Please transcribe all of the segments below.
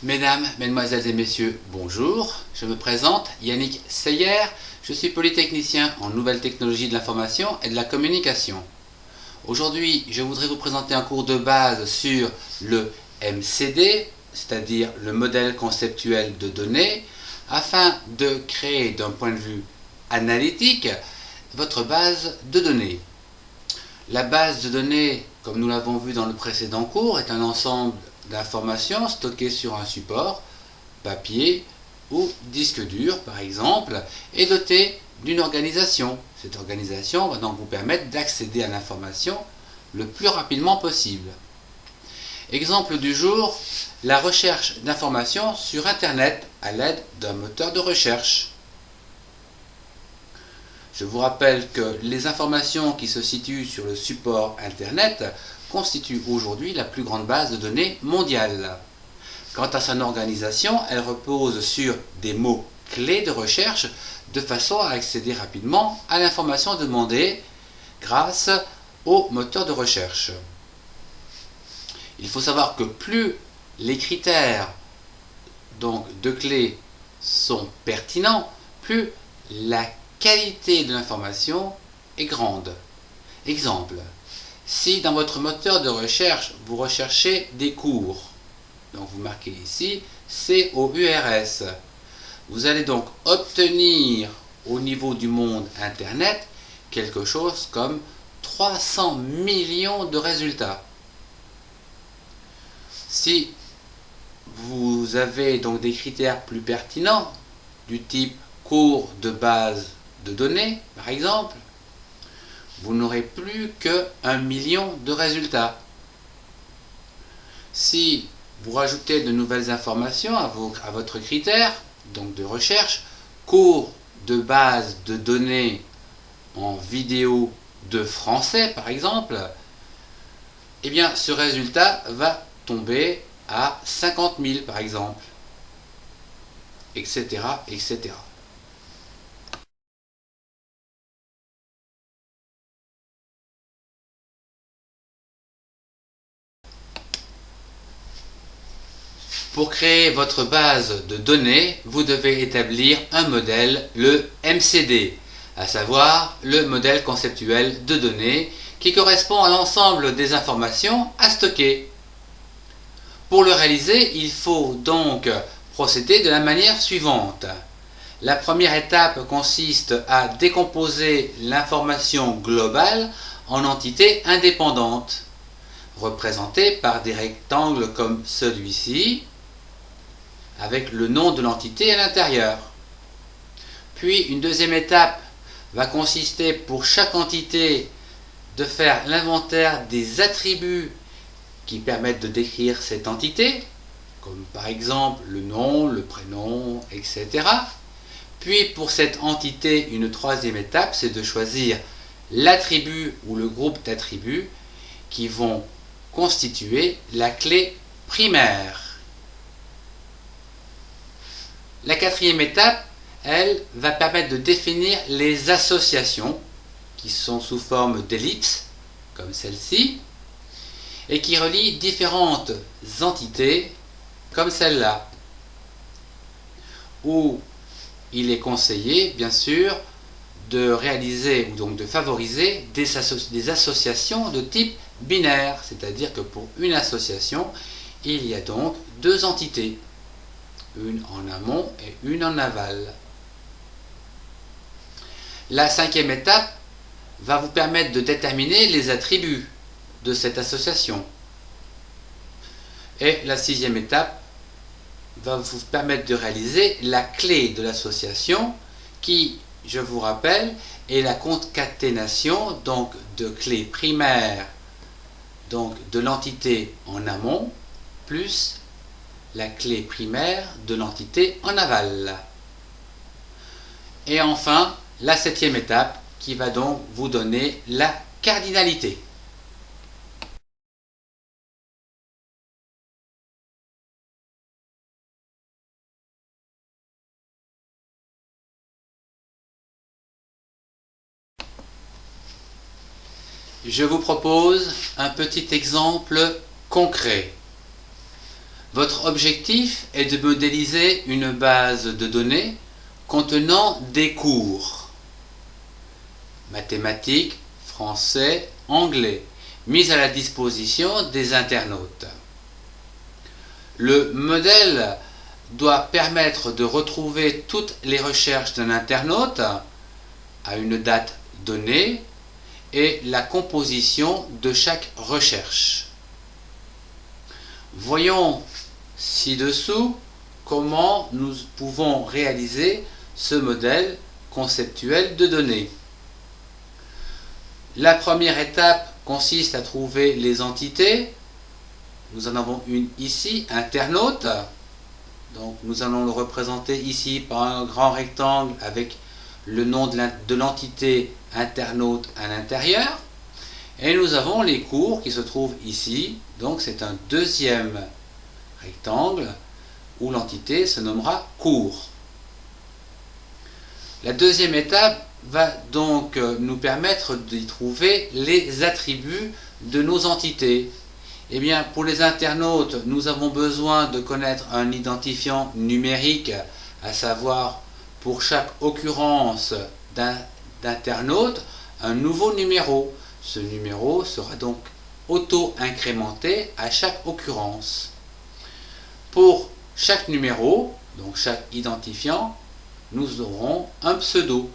Mesdames, Mesdemoiselles et Messieurs, bonjour. Je me présente, Yannick Seyer. Je suis polytechnicien en nouvelles technologies de l'information et de la communication. Aujourd'hui, je voudrais vous présenter un cours de base sur le MCD, c'est-à-dire le modèle conceptuel de données, afin de créer d'un point de vue analytique votre base de données. La base de données, comme nous l'avons vu dans le précédent cours, est un ensemble d'informations stockées sur un support, papier ou disque dur par exemple, et dotée d'une organisation. Cette organisation va donc vous permettre d'accéder à l'information le plus rapidement possible. Exemple du jour, la recherche d'informations sur Internet à l'aide d'un moteur de recherche. Je vous rappelle que les informations qui se situent sur le support Internet constituent aujourd'hui la plus grande base de données mondiale. Quant à son organisation, elle repose sur des mots-clés de recherche de façon à accéder rapidement à l'information demandée grâce au moteur de recherche. Il faut savoir que plus les critères de clés sont pertinents, plus la qualité de l'information est grande. Exemple, si dans votre moteur de recherche, vous recherchez des cours, donc vous marquez ici COURS, vous allez donc obtenir au niveau du monde Internet quelque chose comme 300 millions de résultats. Si vous avez donc des critères plus pertinents du type cours de base de données, par exemple, vous n'aurez plus que 1 million de résultats. Si vous rajoutez de nouvelles informations à votre critère, donc de recherche, cours de base de données en vidéo de français, par exemple, eh bien ce résultat va tomber à 50 000, par exemple, etc., etc. Pour créer votre base de données, vous devez établir un modèle, le MCD, à savoir le modèle conceptuel de données qui correspond à l'ensemble des informations à stocker. Pour le réaliser, il faut donc procéder de la manière suivante. La première étape consiste à décomposer l'information globale en entités indépendantes, représentées par des rectangles comme celui-ci, avec le nom de l'entité à l'intérieur. Puis une deuxième étape va consister pour chaque entité de faire l'inventaire des attributs qui permettent de décrire cette entité, comme par exemple le nom, le prénom, etc. Puis pour cette entité, une troisième étape, c'est de choisir l'attribut ou le groupe d'attributs qui vont constituer la clé primaire. La quatrième étape, elle, va permettre de définir les associations qui sont sous forme d'ellipses, comme celle-ci, et qui relient différentes entités, comme celle-là, où il est conseillé, bien sûr, de réaliser ou donc de favoriser des associations de type binaire, c'est-à-dire que pour une association, il y a donc deux entités, une en amont et une en aval. La cinquième étape va vous permettre de déterminer les attributs de cette association. Et la sixième étape va vous permettre de réaliser la clé de l'association qui, je vous rappelle, est la concaténation donc de clés primaires donc de l'entité en amont plus la clé primaire de l'entité en aval. Et enfin, la septième étape qui va donc vous donner la cardinalité. Je vous propose un petit exemple concret. Votre objectif est de modéliser une base de données contenant des cours mathématiques, français, anglais, mis à la disposition des internautes. Le modèle doit permettre de retrouver toutes les recherches d'un internaute à une date donnée et la composition de chaque recherche. Voyons ci-dessous comment nous pouvons réaliser ce modèle conceptuel de données. La première étape consiste à trouver les entités. Nous en avons une ici, internaute. Donc nous allons le représenter ici par un grand rectangle avec le nom de l'entité internaute à l'intérieur. Et nous avons les cours qui se trouvent ici. Donc c'est un deuxième rectangle où l'entité se nommera cours. La deuxième étape va donc nous permettre d'y trouver les attributs de nos entités. Eh bien, pour les internautes, nous avons besoin de connaître un identifiant numérique, à savoir pour chaque occurrence d'internaute, un nouveau numéro. Ce numéro sera donc auto-incrémenté à chaque occurrence. Pour chaque numéro, donc chaque identifiant, nous aurons un pseudo.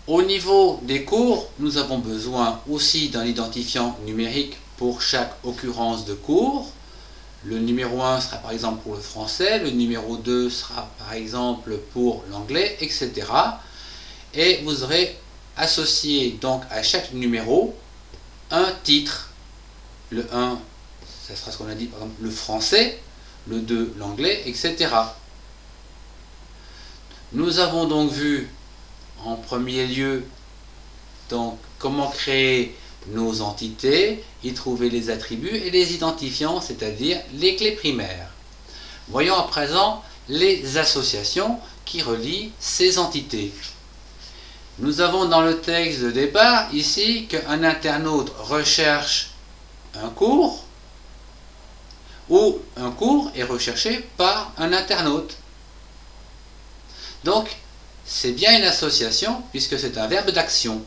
Au niveau des cours, nous avons besoin aussi d'un identifiant numérique pour chaque occurrence de cours. Le numéro 1 sera par exemple pour le français, le numéro 2 sera par exemple pour l'anglais, etc. Et vous aurez associé donc à chaque numéro un titre. Le 1, ça sera ce qu'on a dit par exemple le français, le 2 l'anglais, etc. Nous avons donc vu en premier lieu donc comment créer nos entités, y trouver les attributs et les identifiants, c'est-à-dire les clés primaires. Voyons à présent les associations qui relient ces entités. Nous avons dans le texte de départ ici qu'un internaute recherche un cours ou un cours est recherché par un internaute. Donc, c'est bien une association puisque c'est un verbe d'action.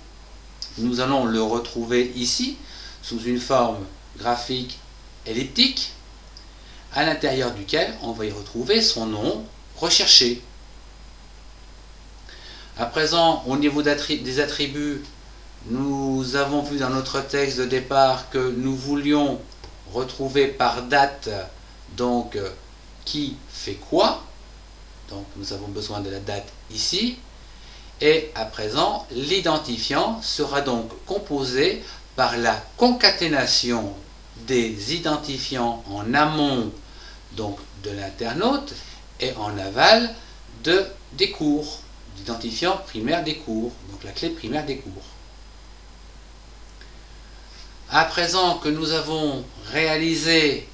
Nous allons le retrouver ici sous une forme graphique elliptique à l'intérieur duquel on va y retrouver son nom recherché. À présent, au niveau des attributs, nous avons vu dans notre texte de départ que nous voulions retrouver par date donc qui fait quoi. Donc nous avons besoin de la date ici. Et à présent, l'identifiant sera donc composé par la concaténation des identifiants en amont donc de l'internaute et en aval des cours, d'identifiants primaires des cours, donc la clé primaire des cours. À présent que nous avons réalisé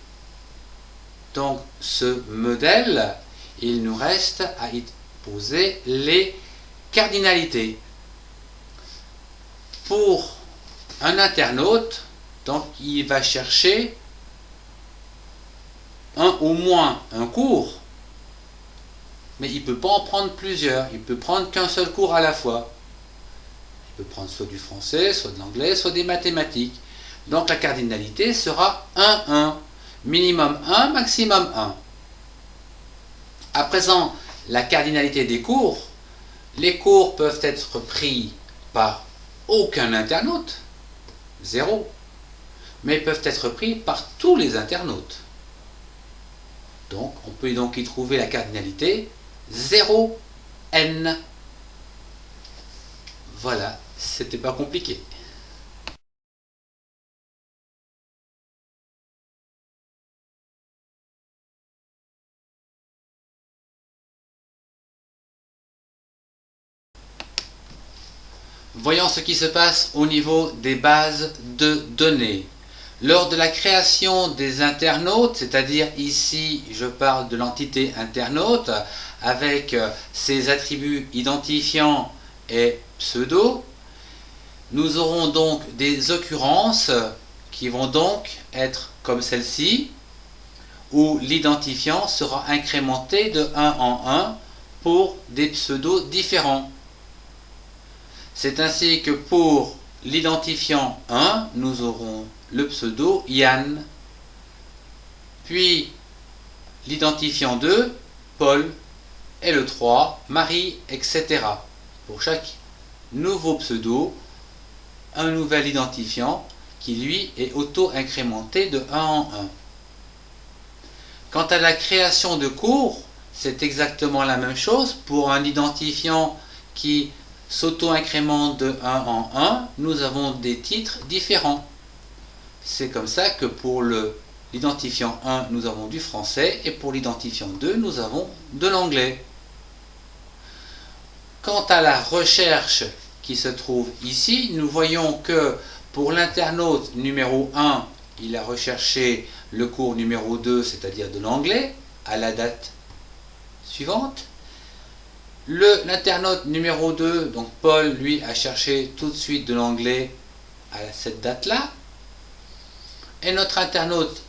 donc ce modèle, il nous reste à y poser les cardinalités. Pour un internaute, donc il va chercher au moins un cours, mais il ne peut pas en prendre plusieurs, il peut prendre qu'un seul cours à la fois. Il peut prendre soit du français, soit de l'anglais, soit des mathématiques. Donc la cardinalité sera 1, 1, minimum 1, maximum 1. À présent, la cardinalité des cours, les cours peuvent être pris par aucun internaute, 0, mais peuvent être pris par tous les internautes. Donc, on peut donc y trouver la cardinalité 0n. Voilà, c'était pas compliqué. Voyons ce qui se passe au niveau des bases de données. Lors de la création des internautes, c'est-à-dire ici je parle de l'entité internaute avec ses attributs identifiants et pseudo, nous aurons donc des occurrences qui vont donc être comme celle-ci, où l'identifiant sera incrémenté de 1 en 1 pour des pseudos différents. C'est ainsi que pour l'identifiant 1, nous aurons le pseudo Yann, puis l'identifiant 2, Paul, et le 3, Marie, etc. Pour chaque nouveau pseudo, un nouvel identifiant qui lui est auto-incrémenté de 1 en 1. Quant à la création de cours, c'est exactement la même chose. Pour un identifiant qui s'auto-incrémente de 1 en 1, nous avons des titres différents. C'est comme ça que pour l'identifiant 1, nous avons du français, et pour l'identifiant 2, nous avons de l'anglais. Quant à la recherche qui se trouve ici, nous voyons que pour l'internaute numéro 1, il a recherché le cours numéro 2, c'est-à-dire de l'anglais, à la date suivante. L'internaute numéro 2, donc Paul, lui, a cherché tout de suite de l'anglais à cette date-là. Et notre internaute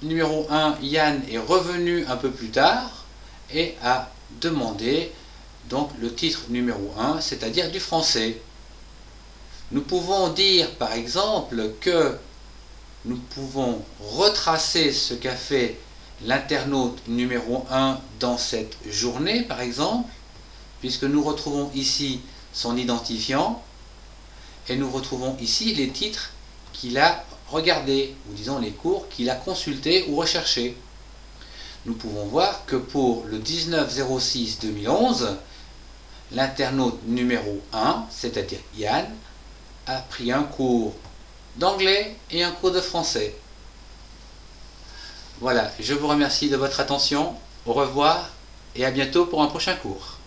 numéro 1, Yann, est revenu un peu plus tard et a demandé donc le titre numéro 1, c'est-à-dire du français. Nous pouvons dire par exemple que nous pouvons retracer ce qu'a fait l'internaute numéro 1 dans cette journée par exemple, puisque nous retrouvons ici son identifiant et nous retrouvons ici les titres qu'il a regardés, ou disons les cours qu'il a consultés ou recherchés. Nous pouvons voir que pour le 19-06-2011, l'internaute numéro 1, c'est-à-dire Yann, a pris un cours d'anglais et un cours de français. Voilà, je vous remercie de votre attention, au revoir et à bientôt pour un prochain cours.